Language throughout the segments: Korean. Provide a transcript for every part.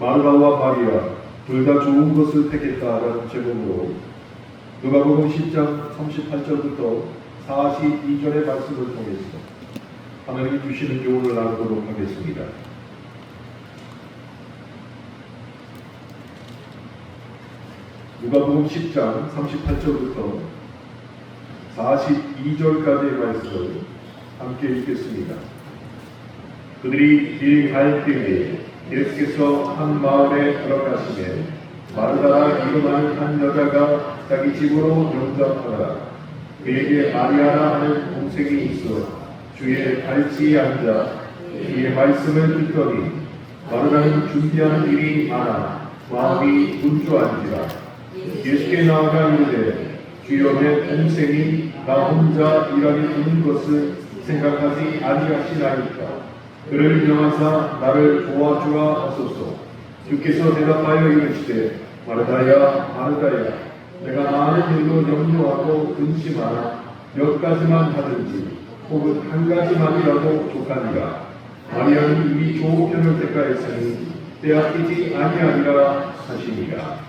마르다와 마리아 둘 다 좋은 것을 택했다라는 제목으로 누가복음 10장 38절부터 42절의 말씀을 통해서 하나님이 주시는 교훈을 나누도록 하겠습니다. 누가복음 10장 38절부터 42절까지의 말씀을 함께 읽겠습니다. 그들이 길 갈 때에 예수께서 한 마을에 들어가시매 마르다라 이름하는 한 여자가 자기 집으로 영접하더라. 그에게 마리아라 하는 동생이 있어 주의 발치에 앉아 그의 말씀을 듣더니 마르다는 준비하는 일이 많아 마음이 분주한지라. 예수께 나아가 이르되 주여 내 동생이 나 혼자 일하게 두는 것을 생각하지 아니하시나이까. 그를 명하사 나를 도와주옵소서. 주께서 대답하여 이르시되 마르다야 마르다야 내가 많은 일로 염려하고 근심하나 몇 가지만 하든지 혹은 한 가지만이라도 족하니라. 마리아는 이미 좋은 편을 택하였으니 빼앗기지 아니하리라 하시니라.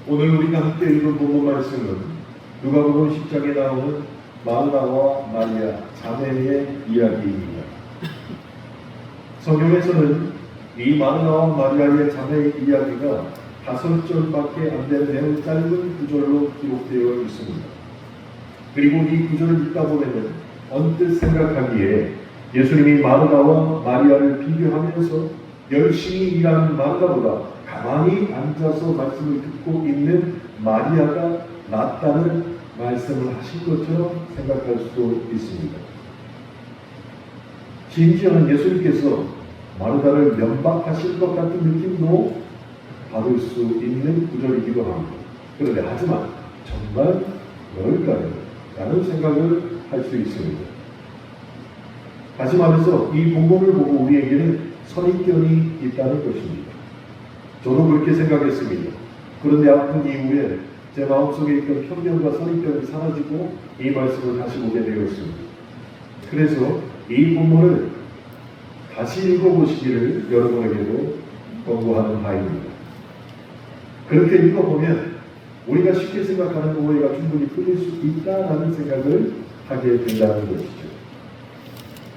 오늘 우리가 함께 읽은 본문 말씀은 누가복음 10장에 나오는 마르다와 마리아 자매의 이야기입니다. 성경에서는 이 마르다와 마리아의 자매의 이야기가 5절밖에 안 되는 매우 짧은 구절로 기록되어 있습니다. 그리고 이 구절을 읽다 보면 언뜻 생각하기에 예수님이 마르다와 마리아를 비교하면서 열심히 일하는 마르다보다 가만히 앉아서 말씀을 듣고 있는 마리아가 낫다는 말씀을 하신 것처럼 생각할 수도 있습니다. 심지어는 예수님께서 마르다를 면박하실 것 같은 느낌도 받을 수 있는 구절이기도 합니다. 그런데 하지만 정말 그럴까요? 라는 생각을 할 수 있습니다. 다시 말해서 이 본문을 보고 우리에게는 선입견이 있다는 것입니다. 저도 그렇게 생각했습니다. 그런데 아픈 이후에 제 마음속에 있던 편견과 선입견이 사라지고 이 말씀을 다시 보게 되었습니다. 그래서 이 본문을 다시 읽어보시기를 여러분에게도 권고하는 바입니다. 그렇게 읽어보면 우리가 쉽게 생각하는 오해가 충분히 풀릴 수 있다는 생각을 하게 된다는 것이죠.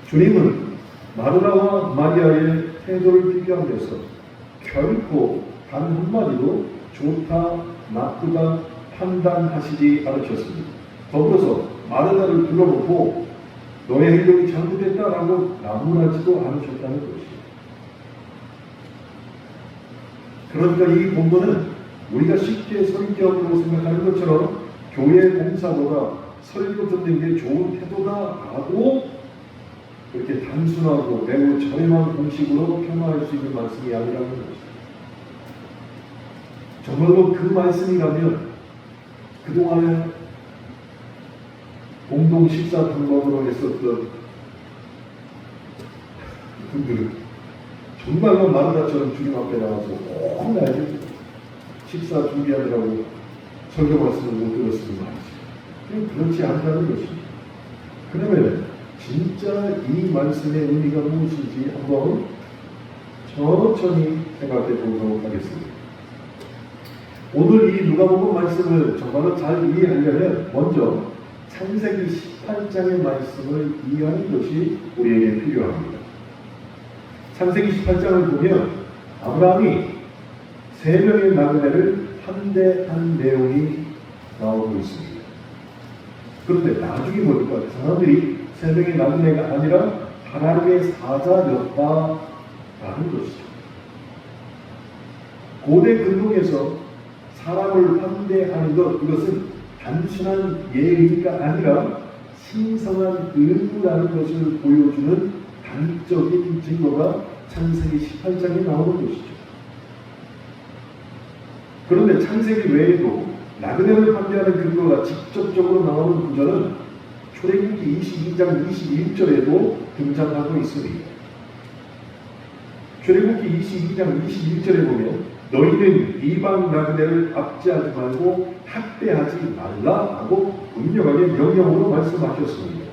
주님은 마르다와 마리아의 태도를 비교하면서 결코 단 한마디도 좋다, 나쁘다 판단하시지 않으셨습니다. 더불어서 마르다를 불러놓고 너의 행동이 잘못됐다라고 나무라지도 않으셨다는 것이죠. 그러니까 이 본문은 우리가 쉽게 선입견으로 생각하는 것처럼 교회 봉사보다 설교 듣는 게 좋은 태도다라고 그렇게 단순하고 매우 저렴한 공식으로 표현할 수 있는 말씀이 아니라는 것입니다. 정말로 그 말씀이라면 그동안에 공동 식사 방법으로 했었던 분들은 정말로 마르다처럼 주님 앞에 나와서 꼭 나에게 식사 준비하느라고 설교 말씀을 못 들었으면 말이죠. 그렇지 않다는 것입니다. 그러면 진짜 이 말씀의 의미가 무엇인지 한번 천천히 생각해 보도록 하겠습니다. 오늘 이 누가복음 말씀을 정말로 잘 이해하려면 먼저 창세기 18장의 말씀을 이해하는 것이 우리에게 필요합니다. 창세기 18장을 보면 아브라함이 3명의 나그네를 환대한 내용이 나오고 있습니다. 그런데 나중에 보니까 그 사람들이 3명의 나그네가 아니라 하나님의 사자였다라는 것이죠. 고대 근동에서 사람을 환대하는 것, 이것은 단순한 예의가 아니라 신성한 의무라는 것을 보여주는 단적인 증거가 창세기 18장에 나오는 것이죠. 그런데 창세기 외에도 나그네를 환대하는 근거가 직접적으로 나오는 구절은 출애굽기 22장 21절에도 등장하고 있습니다. 출애굽기 22장 21절에 보면 너희는 이방 나그네를 압제하지 말고 학대하지 말라라고 분명하게 명령으로 말씀하셨습니다.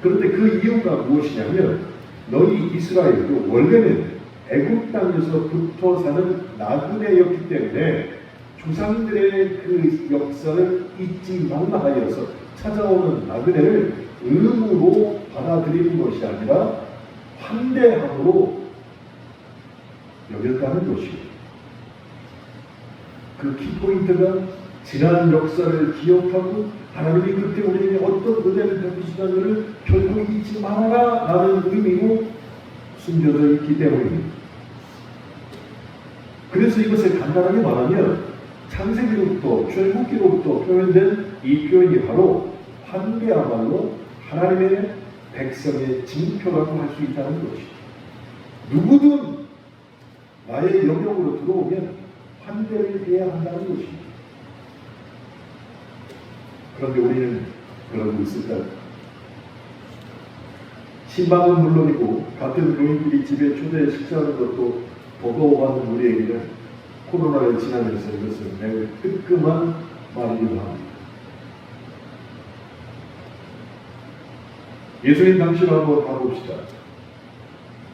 그런데 그 이유가 무엇이냐면 너희 이스라엘도 원래는 애굽 땅에서 붙어 사는 나그네였기 때문에 조상들의 그 역사를 잊지 말라 하여서 찾아오는 나그네를 의무로 받아들이는 것이 아니라 환대함으로 여겼다는 것이에요. 그 키포인트가 지난 역사를 기억하고 하나님이 그때 우리에게 어떤 은혜를 베푸시다는 결국 잊지 말아라 라는 의미로 숨겨져 있기 때문입니다. 그래서 이것을 간단하게 말하면 창세기로부터 출애굽기로부터 표현된 이 표현이 바로 환대야말로 하나님의 백성의 징표라고 할 수 있다는 것이죠. 누구든 나의 영역으로 들어오면 환대를 해야 한다는 것입니다. 그런데 우리는 그러고 있을까요? 신방은 물론이고 같은 교인들이 집에 초대해 식사하는 것도 버거워하는 우리에게는 코로나를 지나면서 이것은 매우 뜨끔한 말이기도 합니다. 예수님 당시로 한번 가봅시다.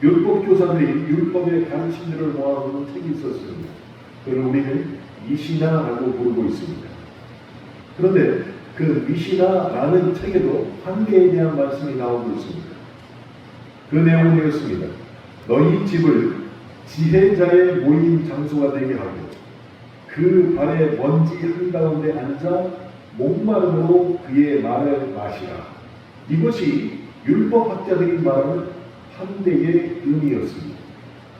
율법 교사들이 율법의 가르침들을 모아놓은 책이 있었습니다. 그걸 우리는 미시나라고 부르고 있습니다. 그런데 그 미시나라는 책에도 환대에 대한 말씀이 나오고 있습니다. 그 내용은 이렇습니다. 너희 집을 지혜자의 모임 장소가 되게 하고 그 발에 먼지 한가운데 앉아 목마름으로 그의 말을 마시라. 이것이 율법학자들이 말하는 환대의 의미였습니다.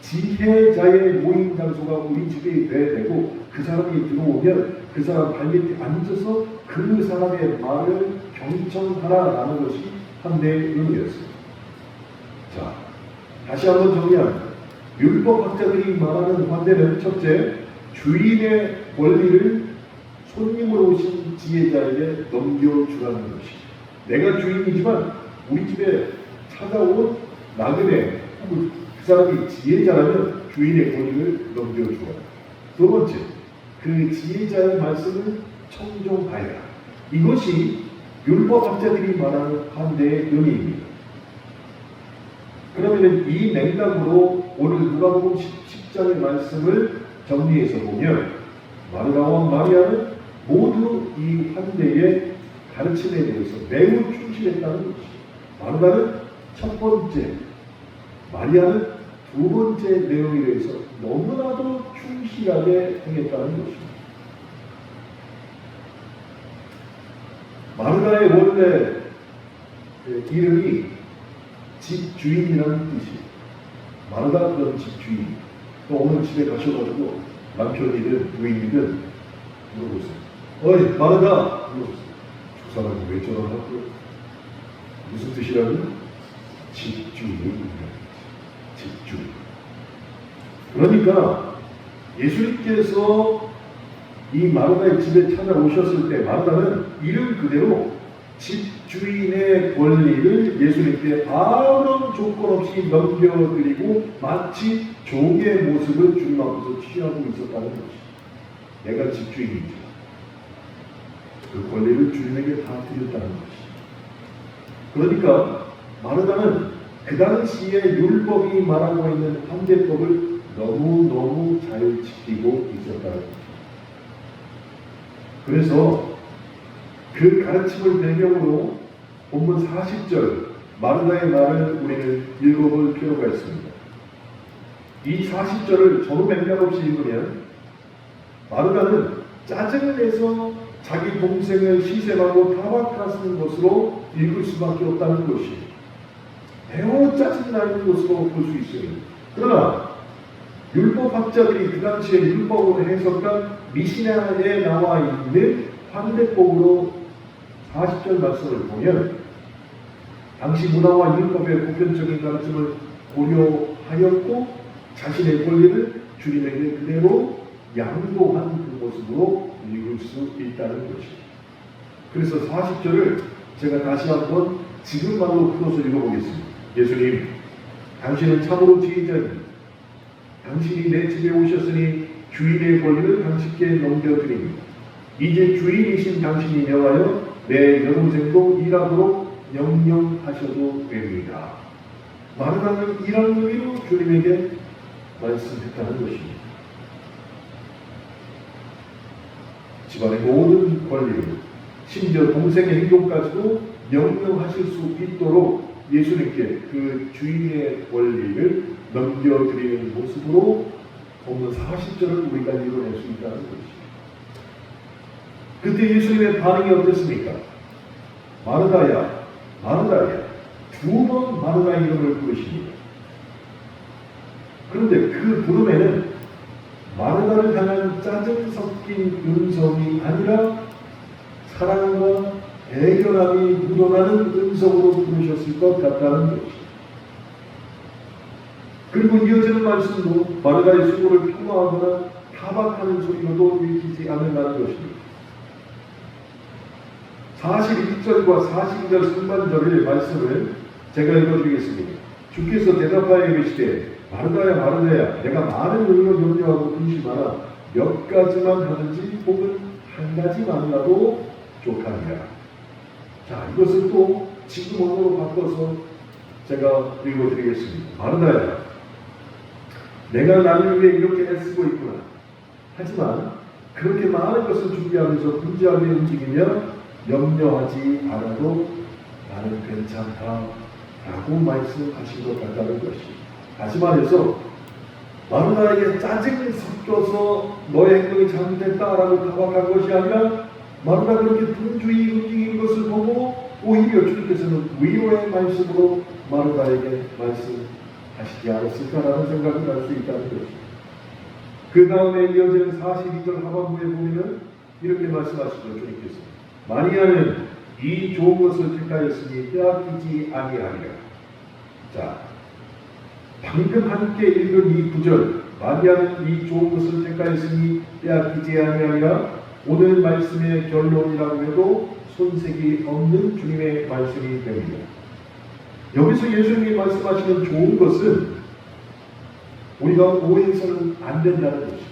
지혜자의 모임 장소가 우리 집이 돼야 되고 그 사람이 들어오면 그 사람 발밑에 앉아서 그 사람의 말을 경청하라라는 것이 환대의 의미였습니다. 자, 다시 한번 정리합니다. 율법학자들이 말하는 환대는 첫째, 주인의 권리를 손님으로 오신 지혜자에게 넘겨주라는 것이죠. 내가 주인이지만 우리 집에 찾아온 나그네 그 사람이 지혜자라면 주인의 권리를 넘겨주라. 두 번째, 그 지혜자의 말씀을 청종하여라. 이것이 율법학자들이 말하는 환대의 의미입니다. 그러면 이 맥락으로 오늘 누가복음 10장의 말씀을 정리해서 보면 마르다와 마리아는 모두 이 환대의 가르침에 대해서 매우 충실했다는 것이죠. 마르다는 첫 번째, 마리아는 두 번째 내용에 대해서 너무나도 충실하게 행했다는 것입니다. 마르다의 원래 이름이 집주인이라는 뜻이에요. 마르다 그런 집주인. 또 오늘 집에 가셔가지고 남편이든 부인이든 물어보세요. 어이 마르다 물어보세요. 저 사람이 왜 저러냐고. 무슨 뜻이라고요? 집주인입니다. 집주인. 그러니까 예수님께서 이 마르다의 집에 찾아오셨을 때 마르다는 이름 그대로 집주인의 권리를 예수님께 아무런 조건 없이 넘겨드리고 마치 종의 모습을 주님 앞에서 취하고 있었다는 것이. 내가 집주인이지. 그 권리를 주님에게 다 드렸다는 것이. 그러니까 마르다는 그 당시에 율법이 말하고 있는 환대법을 너무너무 잘 지키고 있었다는 것이. 그래서 그 가르침을 배경으로 본문 40절 마르다의 말을 우리는 읽어볼 필요가 있습니다. 이 40절을 전후 맥락 없이 읽으면 마르다는 짜증을 내서 자기 동생을 시샘하고 타박하는 것으로 읽을 수밖에 없다는 것이 매우 짜증나는 것으로 볼 수 있습니다. 그러나 율법학자들이 그 당시에 율법으로 해석한 미시나에 나와 있는 환대법으로 40절 말씀을 보면 당시 문화와 율법의 보편적인 가르침을 고려하였고 자신의 권리를 주님에게 그대로 양도한 그 모습으로 읽을 수 있다는 것입니다. 그래서 40절을 제가 다시 한번 지금 말로 풀어서 읽어보겠습니다. 예수님, 당신은 참으로 지혜자니 당신이 내 집에 오셨으니 주인의 권리를 당신께 넘겨드립니다. 이제 주인이신 당신이 명하여 내 여동생도 일하도록 명령하셔도 됩니다. 마르다는 이런 의미로 주님에게 말씀했다는 것입니다. 집안의 모든 권리를, 심지어 동생의 행동까지도 명령하실 수 있도록 예수님께 그 주인의 권리를 넘겨드리는 모습으로 본문 40절을 우리가 읽어낼 수 있다는 것입니다. 그때 예수님의 반응이 어땠습니까? 마르다야, 마르다야. 2번 마르다 이름을 부르십니다. 그런데 그 부름에는 마르다를 향한 짜증 섞인 음성이 아니라 사랑과 애결함이 묻어나는 음성으로 부르셨을 것 같다는 것입니다. 그리고 이어지는 말씀도 마르다의 수고를 폄하하거나 타박하는 소리로도 읽히지 않는다는 것입니다. 41절과 42절 상반절의 말씀을 제가 읽어드리겠습니다. 주께서 대답하여 이르시되 마르다야 마르다야 내가 많은 의로 염려하고 근심하라 몇 가지만 하든지 혹은 한 가지만이라도 족하니라. 자, 이것을 또 지금 언어로 바꿔서 제가 읽어드리겠습니다. 마르다야 내가 나를 위해 이렇게 애쓰고 있구나. 하지만 그렇게 많은 것을 준비하면서 분주하게 움직이며 염려하지 않아도 나는 괜찮다 라고 말씀하신 것 같다는 것입니다. 다시 말해서 마르다에게 짜증이 섞여서 너의 행동이 잘못됐다라고 타박한 것이 아니라 마르다 그렇게 분주히 움직이는 것을 보고 오히려 주님께서는 위로의 말씀으로 마르다에게 말씀하시지 않았을까라는 생각을 할 수 있다는 것입니다. 그 다음에 이어지는 42절 하반부에 보면 이렇게 말씀하시죠. 주님께서 마리아는 이 좋은 것을 택하였으니 빼앗기지 아니하리라. 자, 방금 함께 읽은 이 구절 마리아는 이 좋은 것을 택하였으니 빼앗기지 아니하리라. 오늘 말씀의 결론이라고 해도 손색이 없는 주님의 말씀이 됩니다. 여기서 예수님이 말씀하시는 좋은 것은 우리가 오해해서는 안 된다는 것입니다.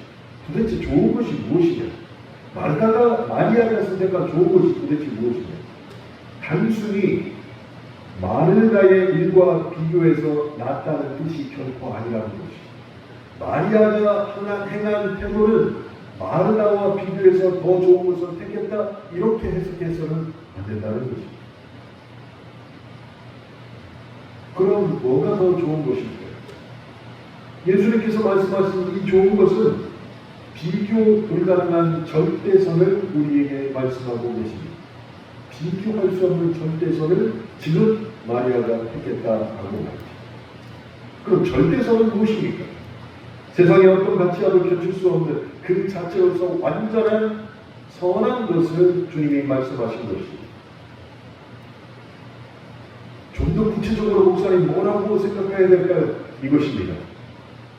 도대체 좋은 것이 무엇이냐? 마리아가 선택한 좋은 것이 도대체 무엇이냐? 단순히 마르다의 일과 비교해서 낫다는 뜻이 결코 아니라는 것입니다. 마리아가 행한 태도는 마르다와 비교해서 더 좋은 것을 택했다 이렇게 해석해서는 안 된다는 것입니다. 그럼 뭐가 더 좋은 것일까요? 예수님께서 말씀하신 이 좋은 것은 비교 불가능한 절대선을 우리에게 말씀하고 계십니다. 비교할 수 없는 절대선을 지금 마리아가 택했다고 합니다. 그럼 절대선은 무엇입니까? 세상의 어떤 가치와도 겹칠 수 없는 그 자체로서 완전한 선한 것을 주님이 말씀하신 것입니다. 좀 더 구체적으로 목사님 뭐라고 생각해야 될까요? 이것입니다.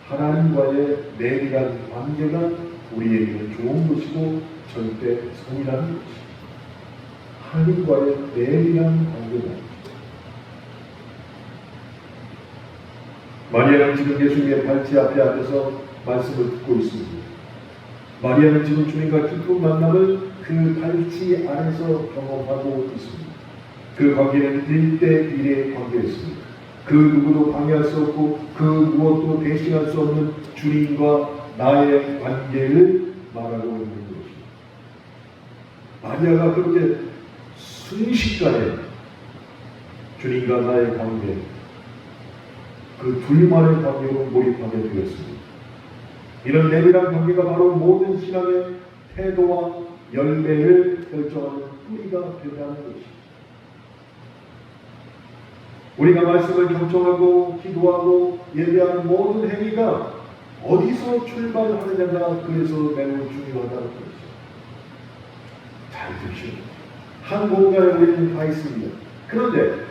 하나님과의 내밀한 관계가 우리에게는 좋은 것이고 절대 성이라는 것입니다. 하나님과의 내밀한 관계가. 마리아는 지금 예수님의 발치 앞에 앉아서 말씀을 듣고 있습니다. 마리아는 지금 주님과 깊은 만남을 그 발치 안에서 경험하고 있습니다. 그 관계는 1대1의 관계였습니다. 그 누구도 방해할 수 없고 그 무엇도 대신할 수 없는 주님과 나의 관계를 말하고 있는 것입니다. 마리아가 그렇게 순식간에 주님과 나의 관계, 그 둘만의 관계로 몰입하게 되었습니다. 이런 내밀한 관계가 바로 모든 신앙의 태도와 열매를 결정하는 뿌리가 된다는 것입니다. 우리가 말씀을 경청하고 기도하고 예배하는 모든 행위가 어디서 출발하느냐가 그래서 매우 중요하다는 것이죠. 잘 들으시오. 한 공간에 우리는 다 있습니다. 그런데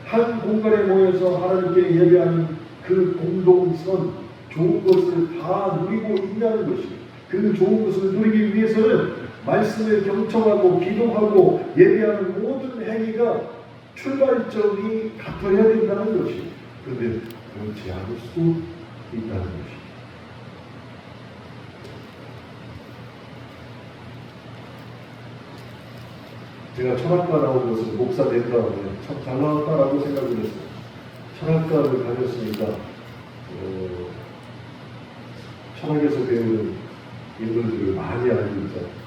한 공간에 모여서 하나님께 예배하는 그 공동선, 좋은 것을 다 누리고 있냐는 것입니다. 그 좋은 것을 누리기 위해서는 말씀을 경청하고 기도하고 예배하는 모든 행위가 출발점이 같아야 된다는 것입니다. 그런데 그렇지 않을 수도 있다는 것입니다. 제가 철학과 나온 것을 목사 된 다음에 참 잘 나왔다라고 생각을 했어요. 철학과를 다녔으니까 철학에서 배우는 인물들을 많이 알고 있잖아요.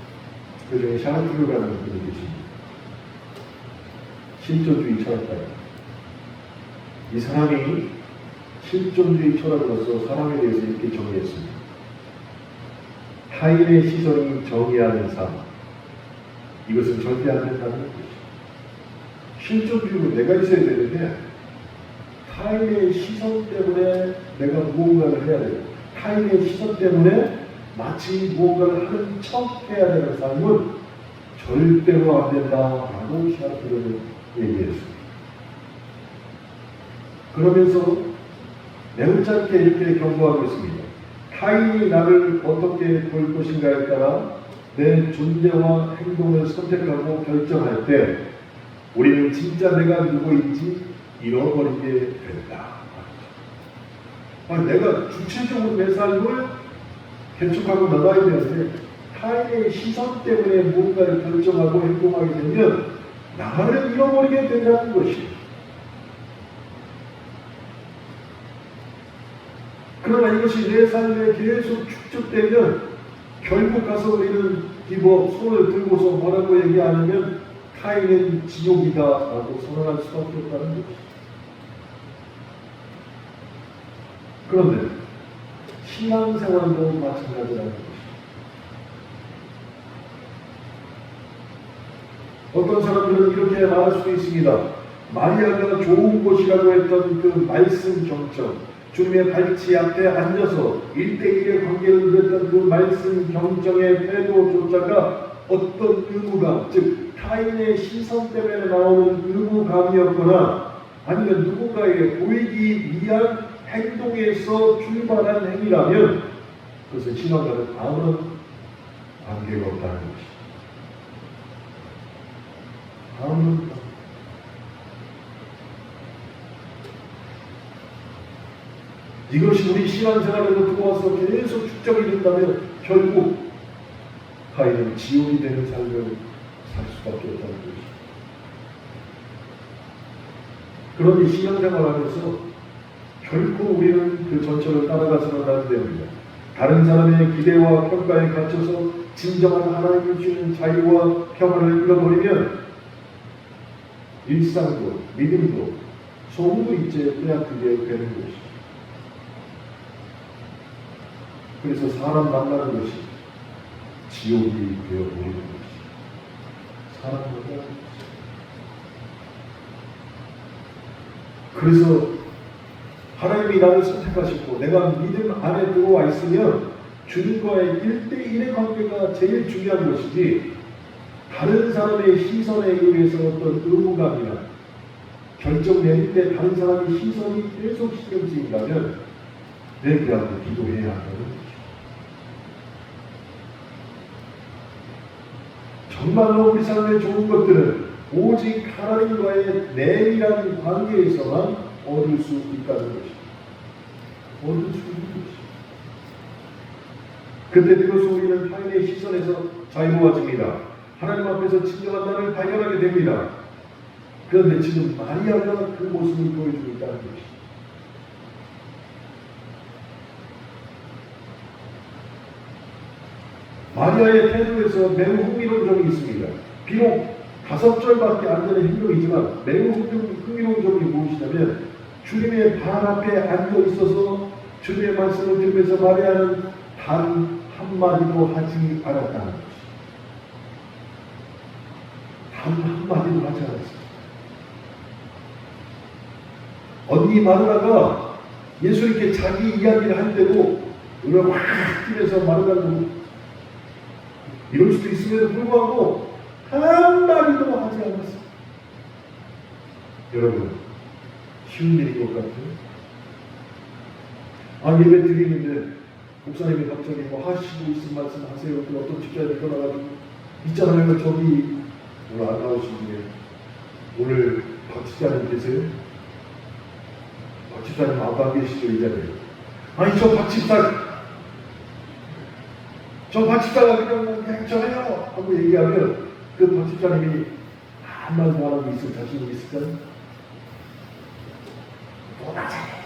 그 중에 샤르트르라는 분이 계십니다. 실존주의 철학가예요. 이 사람이 실존주의 철학으로서 사람에 대해서 이렇게 정의했습니다. 타인의 시선이 정의하는 삶, 이것은 절대 안 된다는 것이죠. 실존주의로 내가 있어야 되는데 타인의 시선 때문에 내가 무언가를 해야 돼요. 타인의 시선 때문에 마치 무언가를 하는 척 해야 되는 삶은 절대로 안 된다라고 샤르트르는 얘기했습니다. 그러면서 매우 짧게 이렇게 경고하고 있습니다. 타인이 나를 어떻게 볼 것인가에 따라 내 존재와 행동을 선택하고 결정할 때 우리는 진짜 내가 누구인지 잃어버리게 된다. 내가 주체적으로 내 삶을 개척하고 나가야 되는데 타인의 시선 때문에 무언가를 결정하고 행동하게 되면 나를 잃어버리게 된다는 것이에요. 그러나 이것이 내 삶에 계속 축적되면 결국 가서 우리는 손을 들고서 뭐라고 얘기 안 하면 타인은 지옥이다 라고 선언할 수밖에 없다는 것이죠. 그런데 신앙생활도 마찬가지라는 것이죠. 어떤 사람들은 이렇게 말할 수도 있습니다. 마리아가 좋은 곳이라고 했던 그 말씀 경청, 주님의 발치 앞에 앉아서 1대1의 관계를 누렸던 그 말씀 경청의 태도조차가 어떤 의무감, 즉 타인의 시선 때문에 나오는 의무감이었거나 아니면 누군가에게 보이기 위한 행동에서 출발한 행위라면 그것은 신앙과는 아무런 관계가 없다는 것이죠. 아무런 이것이 우리 신앙생활에도 들어와서 계속 축적이 된다면 결국 타인은 지옥이 되는 삶을 살 수밖에 없다는 것이죠. 그러니 신앙생활하면서 결코 우리는 그 전철을 따라가서는 안 됩니다. 다른 사람의 기대와 평가에 갇혀서 진정한 하나님이 주는 자유와 평안을 잃어버리면 일상도 믿음도 소음도 이제 빼앗기게 되는 것이죠. 그래서 사람 만나는 것이 지옥이 되어버리는 것이죠. 사람 만나는 것이. 그래서 하나님이 나를 선택하시고 내가 믿음 안에 들어와 있으면 주님과의 1대1의 관계가 제일 중요한 것이지 다른 사람의 시선에 의해서 어떤 의무감이나 결정 내릴 때 다른 사람의 시선이 계속 신경 쓰인다면 내 그야말로 기도해야 한다는 것이죠. 정말로 우리 삶의 좋은 것들은 오직 하나님과의 내밀한 관계에서만 얻을 수 있다는 것이죠. 얻을 수 있는 것이죠. 그때 비로소 우리는 타인의 시선에서 자유로워집니다. 하나님 앞에서 진정한 나를 발견하게 됩니다. 그런데 지금 마리아가 그 모습을 보여주고 있다는 것이죠. 마리아의 태도에서 매우 흥미로운 점이 있습니다. 비록 5절밖에 안 되는 행동이지만 매우 흥미로운 점이 무엇이냐면 주님의 발 앞에 앉아 있어서 주님의 말씀을 들으면서 마리아는 단 한마디도 하지 않았다는 것이죠. 단 한마디도 하지 않았습니다. 언니 마누라가 예수님께 자기 이야기를 할 때도 눈을 확 뜨면서 마누라는 이럴 수도 있음에도 불구하고 한마디도 하지 않았어요. 여러분, 쉬운 일인 것 같아요? 예배 드리는데 목사님이 갑자기 하시고 있은 말씀 하세요. 또 어떤 집사님이 전화가지고 있잖아요. 저기 오늘 안 나오신 분에 오늘 박 집사님 계세요? 박 집사님 안 계시죠? 이 자리에. 저 박 집사가 그냥 전해요 하고 얘기하면 그 박 집사님이 한마디 말하고 있을 자신이 있을까요? 너나 잘해.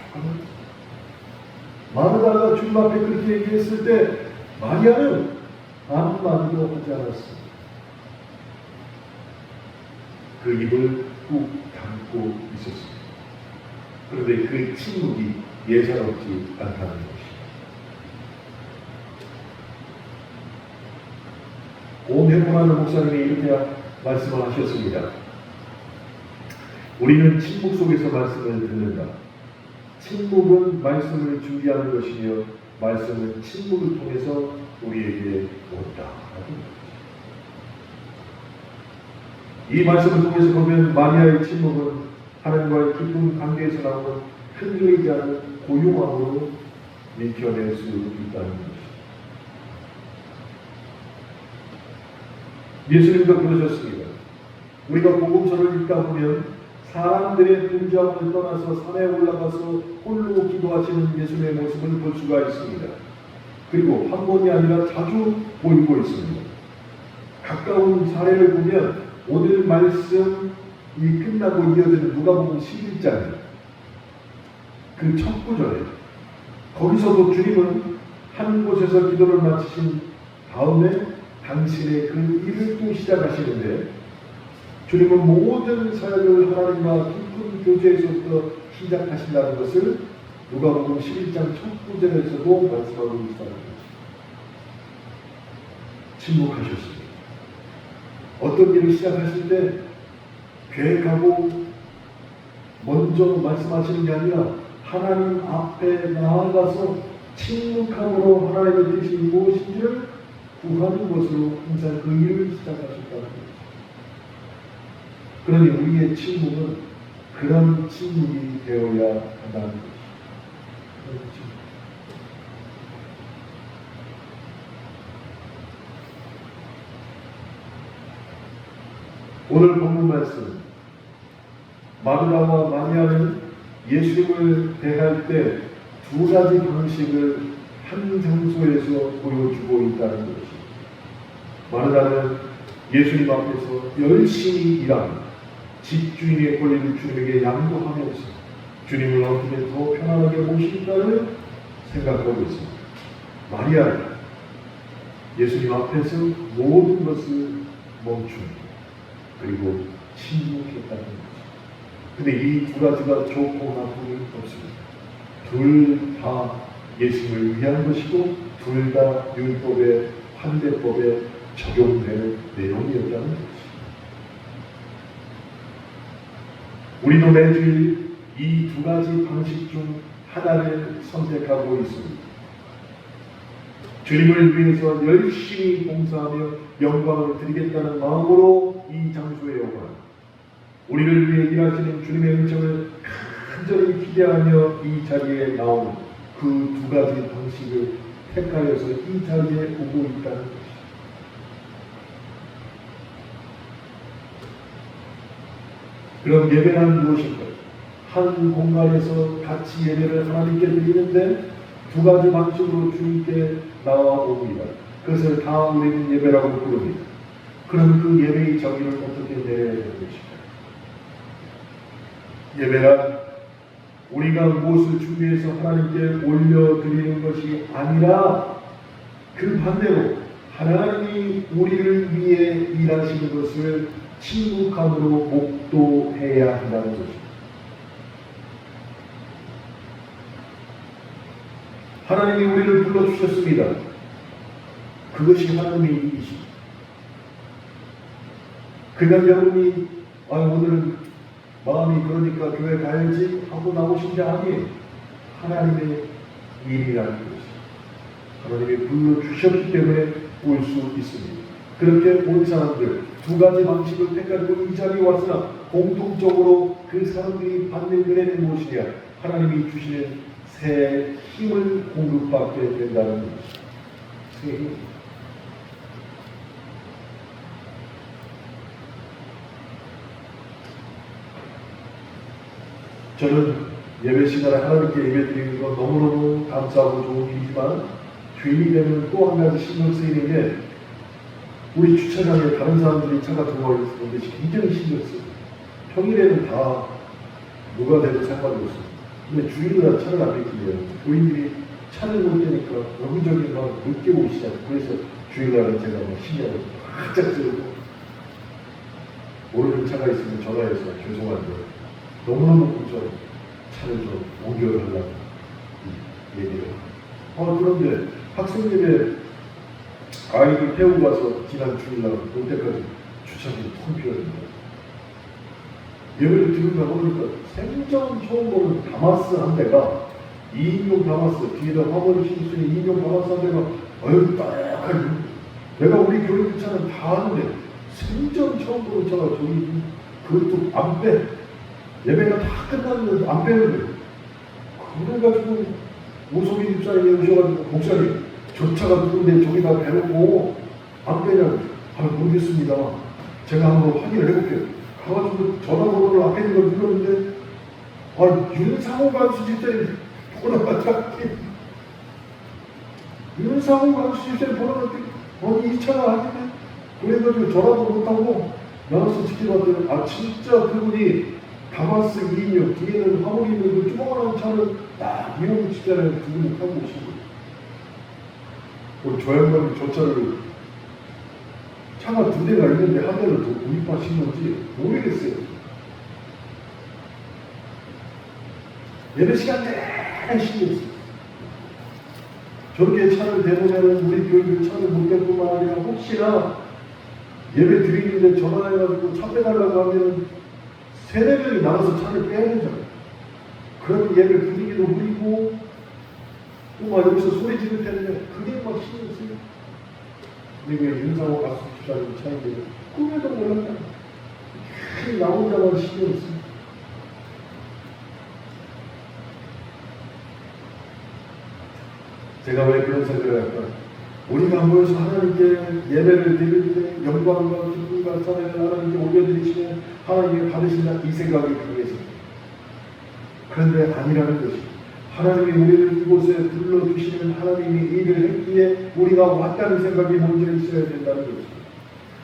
마르다가 주님 앞에 그렇게 얘기했을 때 마리아는 아무 말도 하지 않았습니다. 그 입을 꾹 닫고 있었습니다. 그런데 그 침묵이 예사롭지 않다는 것입니다. 온해보라는 목사님이 이렇게 말씀을 하셨습니다. 우리는 침묵 속에서 말씀을 듣는다. 침묵은 말씀을 준비하는 것이며 말씀은 침묵을 통해서 우리에게 온다. 이 말씀을 통해서 보면 마리아의 침묵은 하나님과의 깊은 관계에서 나오는 흔들리지 않은 고요함으로 읽혀낼 수 있다는 것입니다. 예수님도 그러셨습니다. 우리가 복음서를 읽다 보면 사람들의 분주함을 떠나서 산에 올라가서 홀로 기도하시는 예수님의 모습을 볼 수가 있습니다. 그리고 한 번이 아니라 자주 보이고 있습니다. 가까운 사례를 보면 오늘 말씀이 끝나고 이어지는 누가복음 11장 그 첫 구절에 거기서도 주님은 한 곳에서 기도를 마치신 다음에 당신의 그 일을 또 시작하시는데 주님은 모든 사역을 하나님과 깊은 교제에서부터 시작하신다는 것을 누가복음 11장 첫 구절에서도 말씀하고 있다는 것입니다. 침묵하셨습니다. 어떤 일을 시작하실 때 계획하고 먼저 말씀하시는 게 아니라 하나님 앞에 나아가서 침묵함으로 하나님의 뜻이 무엇인지를 구하는 것으로 항상 그 일을 시작하셨다는 것입니다. 그러니 우리의 침묵은 그런 침묵이 되어야 한다는 것입니다. 오늘 본문 말씀 마르다와 마리아는 예수님을 대할 때 두 가지 방식을 한 장소에서 보여주고 있다는 것입니다. 마르다는 예수님 앞에서 열심히 일하며 집주인의 권리를 주님에게 양보하면서 주님을 어떻게 더 편안하게 모실까를 생각하고 있습니다. 마리아는 예수님 앞에서 모든 것을 멈춥니다. 그리고 침묵했다는 것입니다. 근데 이 두 가지가 좋고 나쁨이 없습니다. 둘 다 예수님을 위한 것이고 둘 다 율법의 환대법에 적용될 내용이었다는 것입니다. 우리도 매주일 이 두 가지 방식 중 하나를 선택하고 있습니다. 주님을 위해서 열심히 봉사하며 영광을 드리겠다는 마음으로 이 장소에 오거나 우리를 위해 일하시는 주님의 은총을 간절히 기대하며 이 자리에 나오는 그 두 가지 방식을 택하여서 이 자리에 오고 있다는 것입니다. 그럼 예배란 무엇인가요? 한 공간에서 같이 예배를 하나님께 드리는데 두 가지 방식으로 주님께 나와옵니다. 그것을 다 우리는 예배라고 부릅니다. 그럼 그 예배의 정의를 어떻게 내려야 되는 것일까요? 예배란 우리가 무엇을 준비해서 하나님께 올려드리는 것이 아니라 그 반대로 하나님이 우리를 위해 일하시는 것을 침묵함으로 목도해야 한다는 것입니다. 하나님이 우리를 불러주셨습니다. 그것이 하나님의 일이십니다. 그냥 여러분이 오늘은 마음이 그러니까 교회 가야지 하고 나오신 게 아니에요. 하나님의 일이라는 것입니다. 하나님이 불러주셨기 때문에 올 수 있습니다. 그렇게 온 사람들 두 가지 방식을 택하고 이 자리에 왔으나 공통적으로 그 사람들이 받는 은혜는 무엇이냐? 하나님이 주시는 새 힘을 공급받게 된다는 것입니다. 새 힘. 저는 예배 시간에 하나님께 예배 드리는 건 너무너무 감사하고 좋은 일이지만 주일이 되면 또 한 가지 신경 쓰이는 게 우리 주차장에 다른 사람들이 차가 들어와 있는 게 굉장히 신경 쓰고, 평일에는 다 누가 돼도 상관이 없어. 근데 주일날 차를 안 뺏기면 교인들이 차를 못 대니까 여기저기 막 늦게 오시잖아. 그래서 주일날은 제가 막 신경을 바짝 쓰고, 모르는 차가 있으면 전화해서 죄송한데 너무너무 걱정, 차를 좀 옮겨달라고 얘기를 하고. 그런데 학생들의 아이들 태우고 가서 지난 주일날 올 때까지 주차장이 텅 비어있는 예배를 들으다 보니까 생전 처음 보는 다마스 한 대가 2인용 다마스, 뒤에다 화물을 실을 수 있는 2인용 다마스 한 대가 딱하니, 내가 우리 교회들 차는 다 아는데 생전 처음 보는 차가 저기, 그것도 안 빼. 예배가 다 끝났는데 안 빼는데. 그래가지고 오소민 집사님이 오셔가지고, 목사님 저 차가 누군데 저기다 대놓고 안 빼냐고. 모르겠습니다. 제가 한번 확인을 해볼게요. 가가지고 전화번호를 앞에 있는 걸 눌렀는데, 윤상호 간수 집사님 번호가 딱 윤상호 간수 집사님 번호가 이 차가 아니네. 그래가지고 전화도 못하고 나와서 지켜봤더니, 진짜 그분이 다마스 2인용, 뒤에는 화물이 있는 그 조그만한 차를 딱 이용우 집사님 두 분이 타고 오신 거예요. 저 양반이 저 차를, 차가 두 대가 있는데 한 대를 더 구입하신 건지 모르겠어요. 예배 시간 내내 신경 써요. 저렇게 차를 대보면 우리 교인들 차를 못 댈뿐만 아니라 혹시나 예배 드리는데 전화해가지고 차 빼달라고 하면 3-4명이 나가서 차를 빼야 되잖아요. 그러면 예배 분위기도 흐리고 또 막 여기서 소리 지를 텐데 그게 막 신경 쓰여요. 그리고 윤상호 가수 집사님 차인데 꿈에도 몰랐잖아요. 나 혼자만 신경 쓰여요. 제가 왜 그런 생각을 할까? 우리가 모여서 하나님께 예배를 드릴 때 영광과 기쁨과 찬양을 하나님께 올려드리시면 하나님이 받으신다, 이 생각이 강해서. 그런데 아니라는 것이, 하나님이 우리를 이곳에 불러주시는 하나님이 일을 했기에 우리가 왔다는 생각이 먼저 있어야 된다는 것입니다.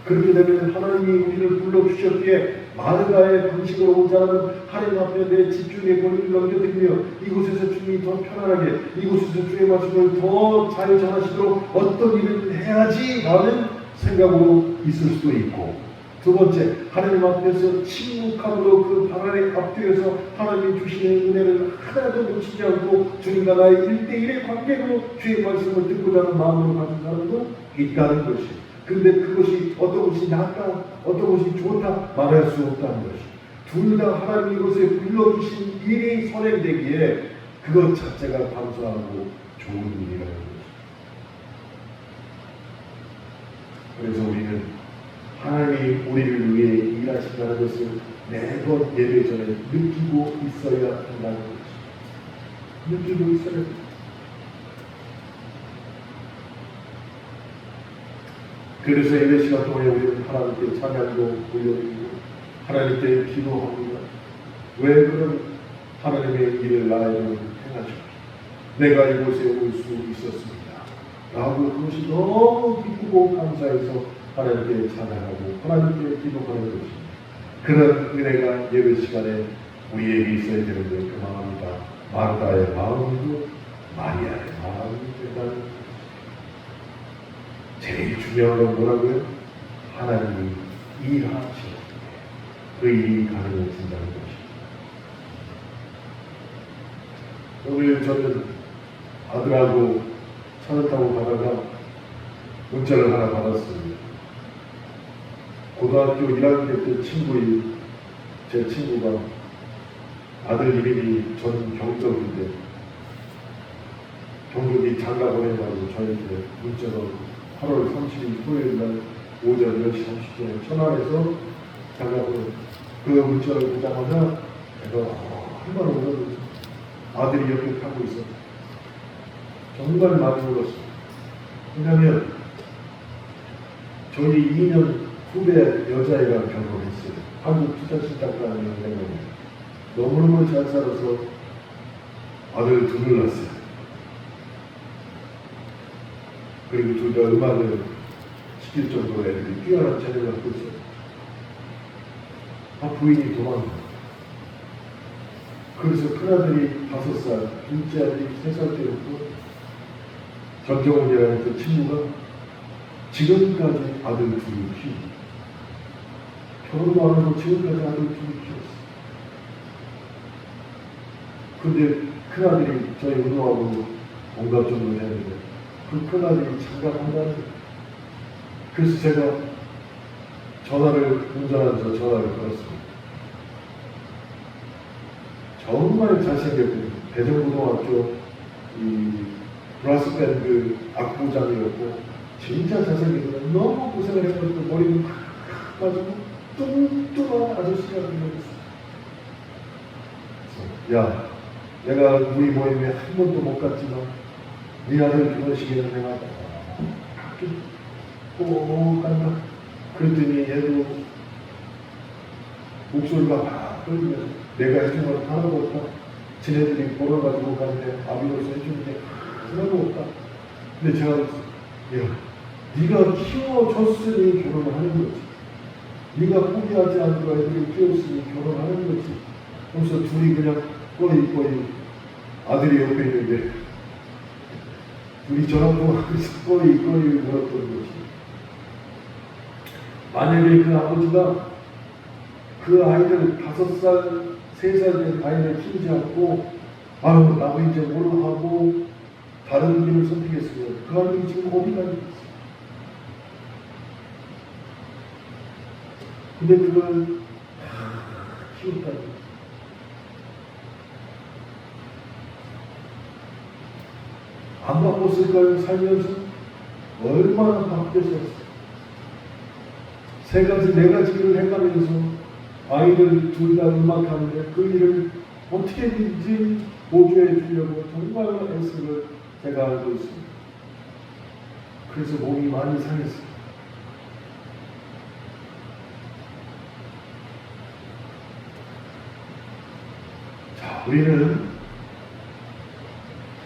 그렇게 되면 하나님이 우리를 불러주셨기에 마르다의 방식으로 오자는 하나님 앞에 내 집중의 권위를 넘겨드리며 이곳에서 주님이 더 편안하게, 이곳에서 주의 말씀을 더 잘 전하시도록 어떤 일을 해야지 라는 생각으로 있을 수도 있고, 두 번째, 하나님 앞에서 침묵함으로 그 방 안에 앞뒤에서 하나님이 주시는 은혜를 하나도 놓치지 않고 주님과 나의 1대1의 관계로 주의 말씀을 듣고자 하는 마음으로 가진 사람도 있다는 것이. 근데 그것이 어떤 것이 낫다, 어떤 것이 좋다 말할 수 없다는 것이. 둘 다 하나님 이곳에 불러주신 일이 선행되기에 그것 자체가 감사하고 좋은 일이라는 것이. 그래서 우리는 하나님이 우리를 위해 일하신다는 것을 매번 예배 전에 느끼고 있어야 한다는 것이. 느끼고 있어야 합니다. 그래서 예배 시간 동안에 우리는 하나님께 찬양도 올려드리고 하나님께 기도합니다. 왜 그런 하나님의 일을 나에게는 행하셨기, 내가 이곳에 올 수 있었습니다 라고 그것이 너무 기쁘고 감사해서 하나님께 찬양하고 하나님께 기도하는 것입니다. 그런 은혜가 예배 시간에 우리에게 있어야 되는데 그 마음이다. 마르다의 마음이고 마리아의 마음이 된다는, 제일 중요한 건 뭐라고요? 하나님이 일하시는 그 일이 가능해진다는 것입니다. 오늘 저는 아들하고 차를 타고 가다가 문자를 하나 받았습니다. 고등학교 1학년 때 제 친구가 아들 이름이 전경적인데 경적이 장가 보내가지고 저희한테 문자로 8월 30일 토요일날 오전 10시 30분에 천안에서 장가 보내, 그 문자를 보자마자 제가 한번 울었어요. 아들이 옆에 타고 있어. 정말 많이 울었어요. 왜냐하면 저희 2년 후배 여자애가 결혼했어요. 한국 투자신탁가는 여자애가 너무너무 잘 살아서 아들 둘을 낳았어요. 그리고 둘 다 음악을 시킬 정도로 애들이 뛰어난 재능을 갖고 있어요. 부인이 도망가. 그래서 큰아들이 5살, 둘째 아들이 3살 때였고, 전정훈이라는 그 친구가 지금까지 아들 둘을 키우고, 결혼도 안 하고 지금까지 아들 둘을 키웠어. 근데 큰아들이 저희 운동하고 온갖 정도를 했는데, 그 큰아들이 장가간다는 거예요. 그래서 제가 운전하면서 전화를 걸었습니다. 정말 잘생겼고, 대전고등학교 이 브라스 밴드 악보장이었고, 진짜 잘생겼고, 너무 고생을 해가지고, 머리는 칵칵 빠지고, 뚱뚱한 아저씨가 되어있어. 야, 내가 우리 모임에 한 번도 못 갔지만, 네 아들 결혼식에는 내가 꼭 간다. 그랬더니 얘도 목소리가 막 떨리면서 내가 해준 건 하나도 없다. 지네들이 벌어가지고 갔는데 아비로서 해주는 게 하나도 없다. 근데 제가 야, 네가 키워줬으니 결혼을 하는 거지. 네가 포기하지 않고 애들을 키웠으니 결혼하는 거지. 그래서 둘이 그냥 꺼이 아들이 옆에 있는데 둘이 전화통화하면서 꺼이 물었던 거지. 만약에 그 아버지가 그 아이들 5살, 3살 된 아이를 키우지 않고 아유 나도 이제 뭘 하고 다른 길을 선택했으면 그 아이들이 지금 어디 가겠어. 근데 그걸 키웠다니. 안 바빴을까요? 살면서 얼마나 바뀌었었어. 3가지, 4가지 일을 해가면서 아이들 둘 다 음악하는데 그 일을 어떻게든지 보조해 주려고 정말 애쓰를 제가 알고 있습니다. 그래서 몸이 많이 상했어요. 자, 우리는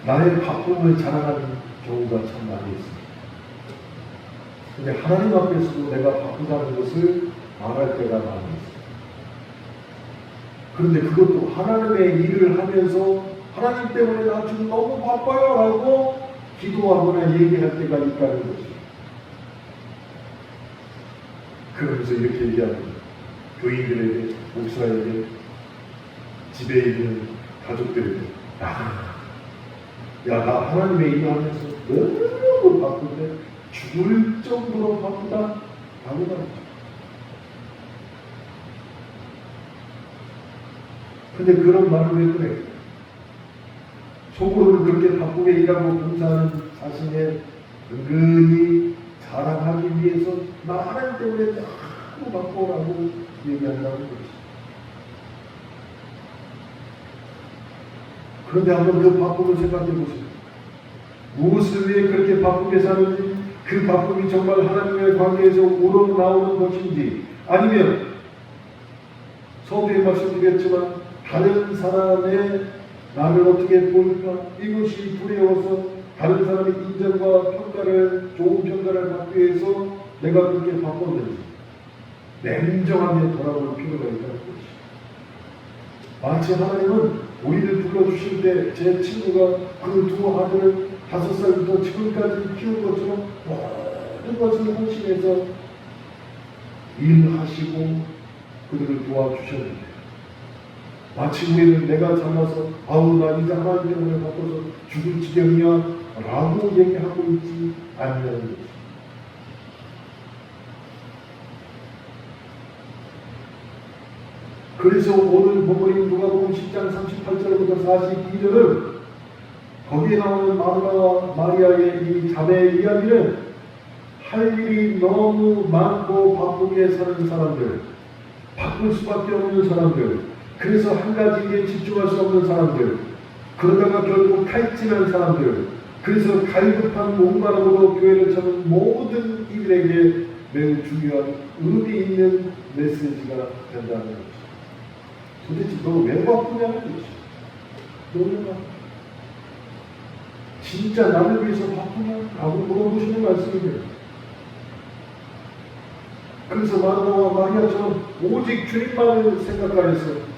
나의 바쁨을 자랑하는 경우가 참 많이 있습니다. 근데 하나님 앞에서도 내가 바쁘다는 것을 말할 때가 많이 있어요. 그런데 그것도 하나님의 일을 하면서 하나님 때문에 나 지금 너무 바빠요 라고 기도하거나 얘기할 때가 있다는 거죠. 그러면서 이렇게 얘기합니다. 교인들에게, 목사에게, 집에 있는 가족들에게 야, 나 하나님의 일을 하면서 너무 바쁜데 죽을 정도로 바쁘다? 라고 말했죠. 근데 그런 말을 왜 그래? 속으로는 그렇게 바쁘게 일하고 봉사하는 자신의 은근히 자랑하기 위해서 나 하나님 때문에 너무 바쁘라고 얘기한다는 거지. 그런데 한번 그 바쁨을 생각해 보세요. 무엇을 위해 그렇게 바쁘게 사는지, 그 바쁨이 정말 하나님의 관계에서 우러나오는 것인지, 아니면 서두에 말씀드렸지만 다른 사람의 나를 어떻게 볼까? 이것이 두려워서 다른 사람의 인정과 평가를, 좋은 평가를 받기 위해서 내가 그렇게 바빴는지 냉정하게 돌아볼 필요가 있다는 것이죠. 마치 하나님은 우리를 불러주실 때 제 친구가 그 2 아들을 5살부터 지금까지 키운 것처럼 모든 것을 헌신해서 일하시고 그들을 도와주셨는데, 마치 우리는 내가 잘나서 아우 나 이제 하나님 때문에 바빠서 죽을 지경이야 라고 얘기하고 있지 않냐는 거죠. 그래서 오늘 본문인 누가복음 10장 38절부터 42절은 거기에 나오는 마르다와 마리아의 이 자매의 이야기는 할 일이 너무 많고 바쁘게 사는 사람들, 바쁠 수밖에 없는 사람들, 그래서 한 가지 일에 집중할 수 없는 사람들, 그러다가 결국 탈진한 사람들, 그래서 갈급한 목마름으로 교회를 찾는 모든 이들에게 매우 중요한 의미 있는 메시지가 된다는 것이죠. 도대체 너 왜 바쁘냐는 거지. 너는 진짜 나를 위해서 바쁘냐? 라고 물어보시는 말씀이에요. 그래서 마르다와 마리아처럼 오직 주님만을 생각하여서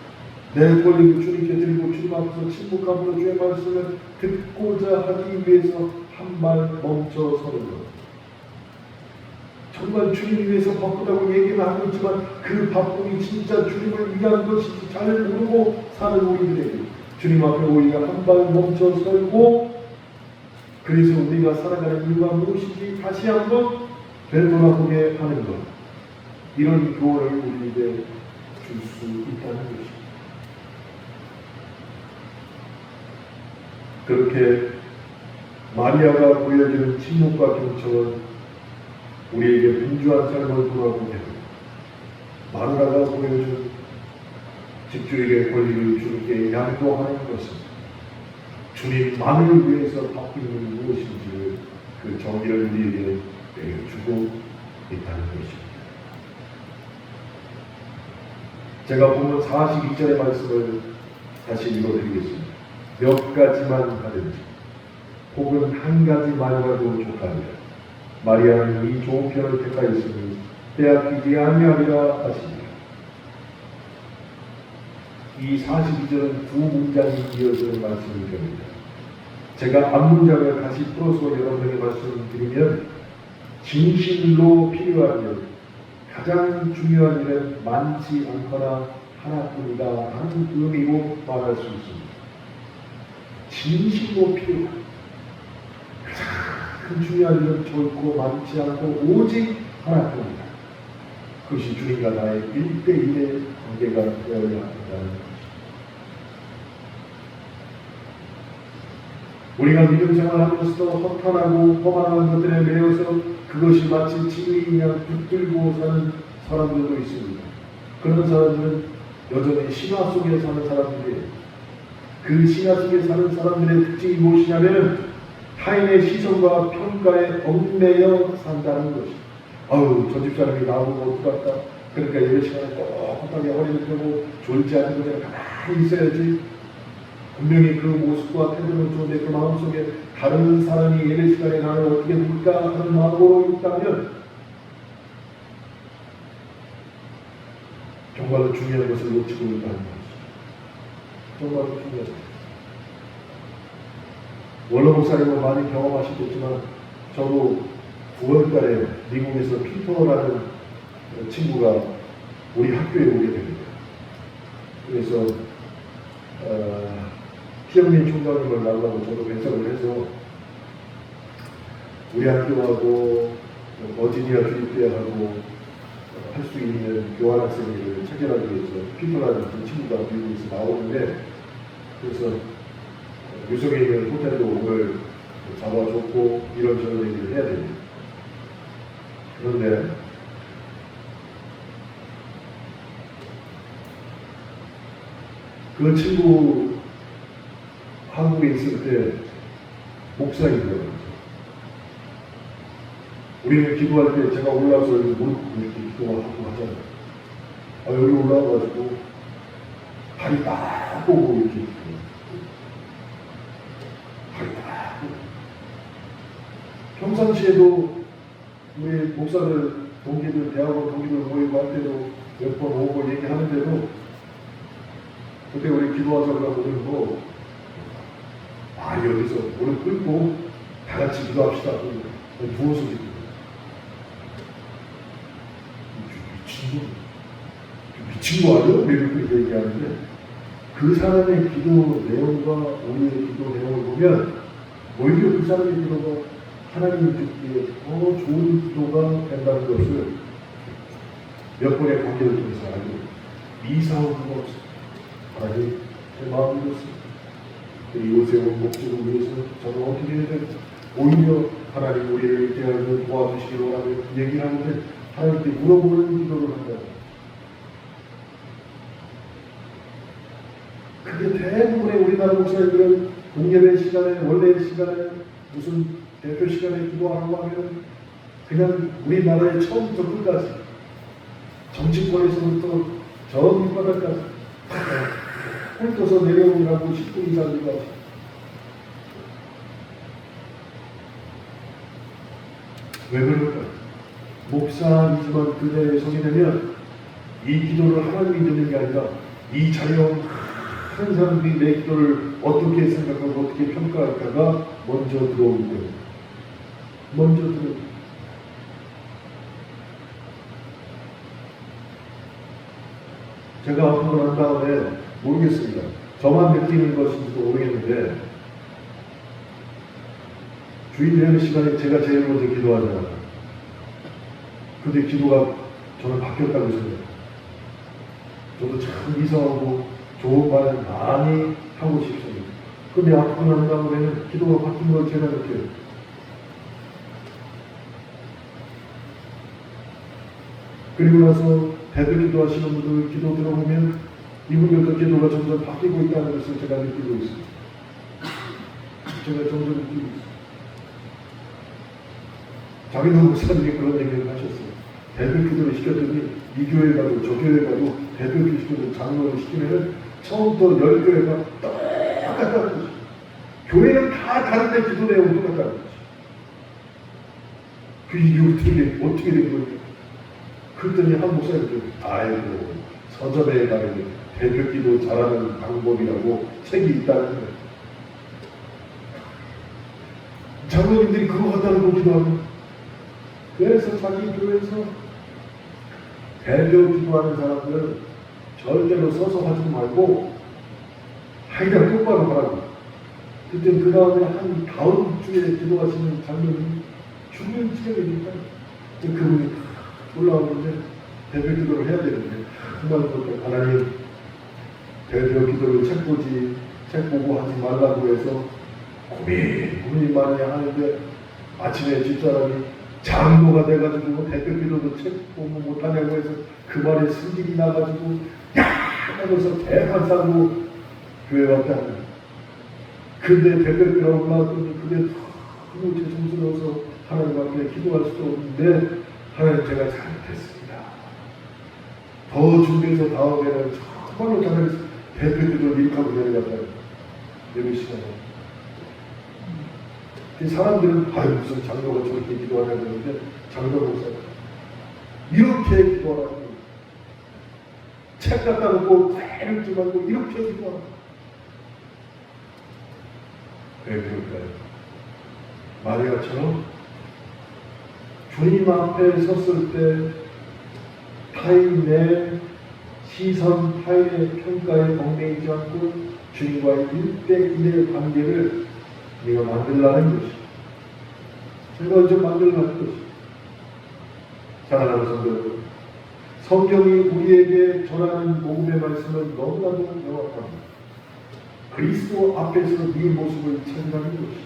내 권리를 주님께 드리고 주님 앞에서 침묵함으로 주의 말씀을 듣고자 하기 위해서 한 발 멈춰 서는 것. 정말 주님 위해서 바쁘다고 얘기는 하고 있지만 그 바쁨이 진짜 주님을 위한 것인지 잘 모르고 사는 우리들에게 주님 앞에 우리가 한 발 멈춰 서고, 그래서 우리가 살아가는 이유가 무엇인지 다시 한번 되돌아보게 하는 것, 이런 교훈을 우리에게 줄 수 있다는 것입니다. 그렇게 마리아가 보여주는 침묵과 경청은 우리에게 분주한 삶을 돌아보게 하고, 마누라가 보여준 집주에게 권리를 주님께 양도하는 것은 주님만을 위해서 바쁜 일이 무엇인지를 그 정의를 우리에게 주고 있다는 것입니다. 제가 보면 42절의 말씀을 다시 읽어드리겠습니다. 몇 가지만 하든지 혹은 한 가지 말이라도 족하리라. 마리아는 이 좋은 편을 택하였으니 빼앗기지 아니하리라 하십니다. 이 42절은 두 문장이 이어지는 말씀을 드립니다. 제가 앞문장을 다시 풀어서 여러분에게 말씀드리면, 진실로 필요한 일, 가장 중요한 일은 많지 않거나 하나뿐이다 하는 의미로 말할 수 있습니다. 진실로 필요한, 가장 중요한 일은 결코 많지 않고 오직 하나뿐이다. 그것이 주님과 나의 1대1의 관계가 되어야 한다는 것입니다. 우리가 믿음 생활하면서도 허탄하고 허망한 것들에 매여서 그것이 마치 징이 그냥 붙들고 사는 사람들도 있습니다. 그런 사람들은 여전히 신화 속에 사는 사람들이에요. 그 신화 속에 사는 사람들의 특징이 무엇이냐면 타인의 시선과 평가에 얽매여 산다는 것입니다. 아유, 저 집사람이 나보고 어떡할까? 그러니까 예배 시간에 꼭 허탕에 허리를 펴고 졸지 않은 곳에 가만히 있어야지. 분명히 그 모습과 태도는 좋은데 그 마음속에 다른 사람이 예배 시간에 나를 어떻게 볼까 하는 마음으로 있다면 정말로 중요한 것을 놓치고 있다는 것이죠. 정말로 중요한 것. 원로 목사님은 많이 경험하시겠지만 저도 9월달에 미국에서 피터라는 친구가 우리 학교에 오게 됩니다. 그래서 피영민 총장님을 만나고 저도 배석을 해서 우리 학교하고 버지니아 주립대하고 할 수 있는 교환학생회를 체결하기 위해서 피터라는 그 친구가 미국에서 나오는데, 그래서 유성에 있는 호텔도 오늘 잡아줬고 이런저런 얘기를 해야 됩니다. 그런데 그 친구 한국에 있을 때 목사이더라고요. 우리는 기도할 때 제가 올라와서 무릎 꿇고 이렇게 기도하고 하잖아요. 여기 올라와가지고 다리 딱 보고 이렇게 다리 딱 보고. 평상시에도 우리 목사들, 동기들, 대학원 동기들 모이고 할 때도 몇 번 오고 얘기하는데도 그때 우리 기도하자고 그러고 여기서 무릎 꿇고 다 같이 기도합시다. 부어서 기도. 미친 거 아니야? 이렇게 얘기하는데 그 사람의 기도 내용과 우리의 기도 내용을 보면 오히려 그 사람의 기도가 하나님이 듣기에 더 좋은 기도가 된다는 것을 몇 번의 관계를 통해서 알고 이상한 거 없어. 하나님 제 마음이 그렇습니다. 이곳에 온 목적을 위해서 저는 어떻게 해야 될까? 오히려 하나님 우리를 대하여 도와주시기로 하는 얘기를 하는데 하나님께 물어보는 기도를 한다. 그게 대부분의 우리나라 목사님들은 공예배 시간에, 원래 시간에, 무슨 대표 시간에 기도하라고 하면 그냥 우리나라의 처음부터 끝까지 정치권에서부터 저 밑바닥까지 훑어서 내려오라고 10분 이상까지. 왜 그럴까요? 목사이지만 그 자리에 서게 되면 이 기도를 하나님이 듣는 게 아니라 이 자녀 한 사람들이 내 기도를 어떻게 생각하고 어떻게 평가할까가 먼저 들어오기 때문에 먼저 들어오기. 제가 아프고 난 다음에 모르겠습니다. 저만 느끼는 것인지도 모르겠는데 주일 예배 시간에 제가 제일 먼저 기도하잖아요. 근데 기도가 저는 바뀌었다고 생각해요. 저도 참 이상하고 좋은 말을 많이 하고 싶습니다. 근데 아프고 난 다음에는 기도가 바뀐 걸 제가 느껴요. 그리고 나서 대들 기도하시는 분들 기도 들어보면 이분들도 기도가 점점 바뀌고 있다는 것을 제가 느끼고 있습니다. 제가 점점 느끼고 있습니다. 자기도 목사님이 그런 얘기를 하셨어요. 대들 기도를 시켰더니 이 교회 가도 저 교회 가도 대들 기도를 장로를 시키면 처음부터 10교회가 똑같다는 거죠. 교회는 다 다른데 기도 내용은 똑같다는 거죠. 그 이게 어떻게 된 거예요? 그랬더니 한 목사님도 아이고 서점에 가면 대들 기도 잘하는 방법이라고 책이 있다는 거예요. 장로님들이 그거 갖다 놓고 기도하는. 그래서 자기 교회에서 대표 기도하는 사람들은 절대로 서서 하지 말고 하이가 똑바로 하라고. 그때 그 다음에 한 다음 주에 기도하시는 장로님 죽는 책이니까 그분이 올라오는데 대표 기도를 해야 되는데 그날부터 하나님 대표 기도를 책 보고 하지 말라고 해서 고민 많이 하는데 아침에 집사람이 장로가 돼가지고 대표 기도도 책 보고 못하냐고 해서 그 말에 승질이 나가지고 야 하면서 대판 싸고 교회 왔다는 거예요. 근데 대표 기도가 올라왔더니 그게 너무 죄송스러워서 하나님 앞에 기도할 수도 없는데 하나님 제가 잘못했습니다. 더 준비해서 다음에는 정말로 잘해서 대표 기도를 일하고 내려갔다는 거예요. 예배 시간에. 사람들은 아유 무슨 장로가 저렇게 기도하냐고 그러는데 장로 목사가 이렇게 기도하라고 책 갖다 놓고 잘 읽지 말고 이렇게 기도하라고. 왜 그럴까요? 마리아처럼 주님 앞에 섰을 때 타인의 시선, 타인의 평가에 얽매이지 않고 주님과의 1대1의 관계를 우리가 만들라는 것이 제가 좀 만들라는 것이. 사랑하는 성도 여러분, 성경이 우리에게 전하는 복음의 말씀은 너무나도 명확합니다. 그리스도 앞에서 네 모습을 찾으라는 것이.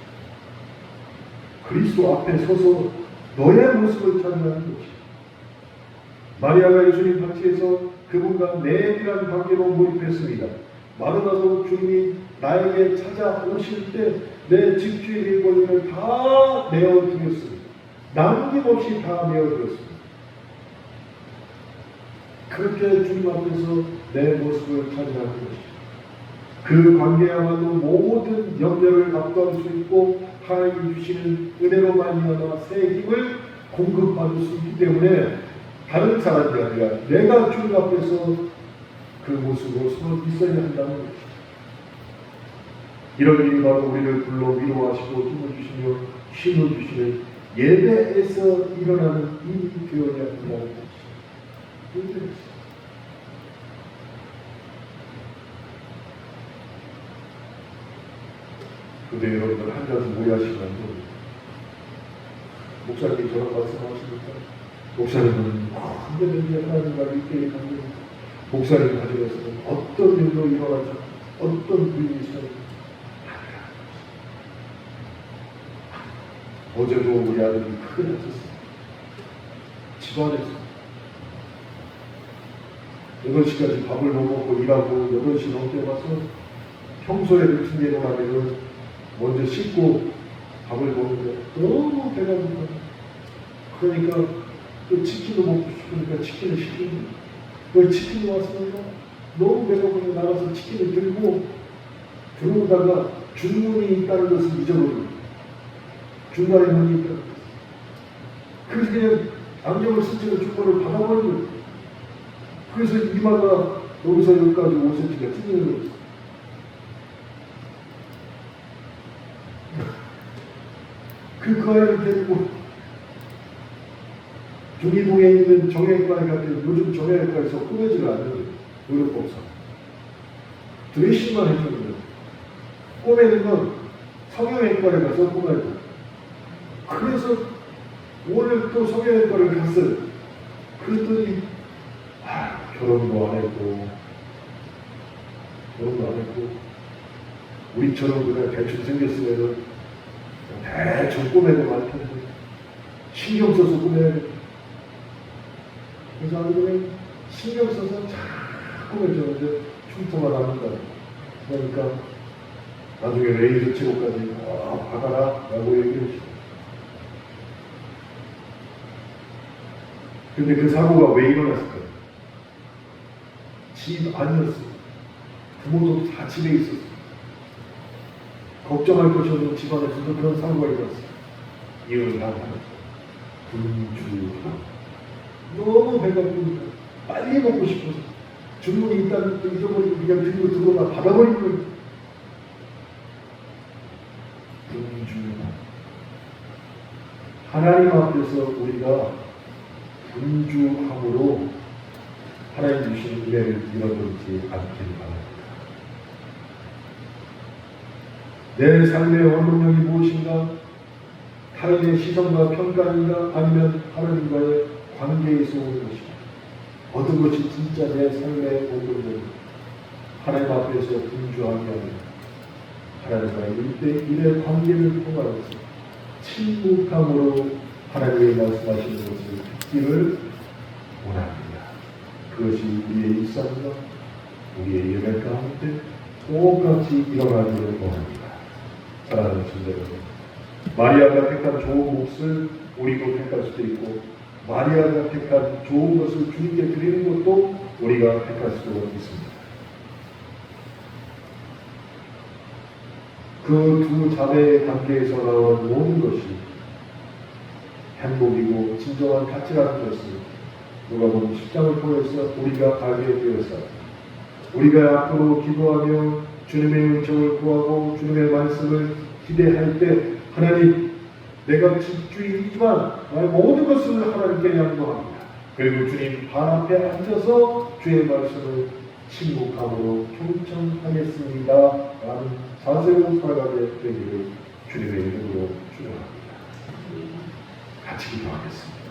그리스도 앞에 서서 너의 모습을 찾으라는 것이. 마리아가 예수님 같이해서 그분과 내밀한 관계로 몰입했습니다. 마르다도 주님이 나에게 찾아오실 때 내 집주의 권리를 다 내어드렸습니다. 남김없이 다 내어드렸습니다. 그렇게 주님 앞에서 내 모습을 찾으라는 것입니다. 그 관계야말로 모든 염려를 압도할 수 있고 하나님이 주시는 은혜로 말미암아 새 힘을 공급받을 수 있기 때문에 다른 사람이 아니라 내가 주님 앞에서 그 모습으로 서로 있어야 한다는 것입니다. 이런 일이 바로 우리를 불러 위로하시고 힘을 주시며 쉼을 주시는 예배에서 일어나는 일이 되어야 한다는 것입니다. 근데 여러분들 한 가지 오해하시면 안 됩니다. 목사님이 저런 말씀하시니까 목사님은 언제든지 하나님과 일대일 관계입니다. 목사님 가정에서는 어떤 일도 일어나죠. 어떤 일이 있어요. 어제도 우리 아들이 크게 다쳤습니다. 집안에서 8시까지 밥을 못 먹고 일하고 8시 넘게 와서 평소에 루틴 대로 하면 먼저 씻고 밥을 먹는데 너무 배가 고파. 그러니까 또 치킨도 먹고 싶으니까 치킨을 시키는 거예요. 치킨이 왔으니까 너무 배가 고프니 나가서 치킨을 들고 들어오다가 중문이 있다는 것을 잊어버립니다. 중간에 문이 있다는 것을. 그래서 그냥 안경을 쓰지는 주권을 받아버린 거예요. 그래서 이마가 여기서 여기까지 5cm가 찢어진 거예요. 그 아이를 데리고 중이동에 있는 정형외과에 갔더니 요즘 정형외과에서 꾸며지를 않는 거예요. 의료법상. 드레싱만 해주는 거예요. 꼬매는 건 성형외과에 가서 꼬매고. 그래서 오늘 또 성형외과를 갔어요. 그랬더니 결혼도 안 했고 우리처럼 그냥 대충 생겼으면 대충 꼬매고 말 텐데 신경 써서 꼬매야 돼. 그래서 아주 그냥 신경 써서 자꾸 꼬매줬는데 흉터가 납니다. 그러니까 나중에 레이저 치료까지 받아라 라고 얘기했죠. 근데 그 사고가 왜 일어났을까요? 집 아니었어요. 부모도 다 집에 있었어요. 걱정할 것이 없는 집안에서도 그런 사고가 일어났어요. 이유는 다 하나. 분주함. 너무 배가 고프니까 빨리 먹고 싶어서 주문이 있다는 또 잊어버리고 그냥 들고 들어가 받아버린 거예요. 분주함. 하나님 앞에서 우리가 분주함으로 하나님 주신 은혜를 잃어버리지 않기를 바랍니다. 내 삶의 원동력이 무엇인가? 타인의 시선과 평가인가? 아니면 하나님과의 관계에서 오는 것인가? 어떤 것이 진짜 내 삶의 원동력인가? 하나님 앞에서 분주하게 하는 하나님과의 1대1의 관계를 통하여서 침묵함으로 하나님의 말씀하시는 것을 듣기를 원합니다. 그것이 우리의 일상과 우리의 예배 가운데 똑같이 일어나기를 원합니다. 사랑하는 성도 여러분, 마리아가 택한 좋은 몫을 우리도 택할 수도 있고 마리아가 택한 좋은 것을 주님께 드리는 것도 우리가 택할 수도 있습니다. 그 두 자매의 관계에서 나오는 모든 것이 행복이고 진정한 가치라는 것을 누가복음 10장을 통해서 우리가 알게 되었습니다. 우리가 앞으로 기도하며 주님의 은총을 구하고 주님의 말씀을 기대할 때 하나님, 내가 집주인이지만 나의 모든 것을 하나님께 양도합니다. 그리고 주님 발 앞에 앉아서 주의 말씀을 침묵함으로 경청하겠습니다 라는 자세로 살아가게 되기를 주님의 이름으로 축원합니다. 같이 기도하겠습니다.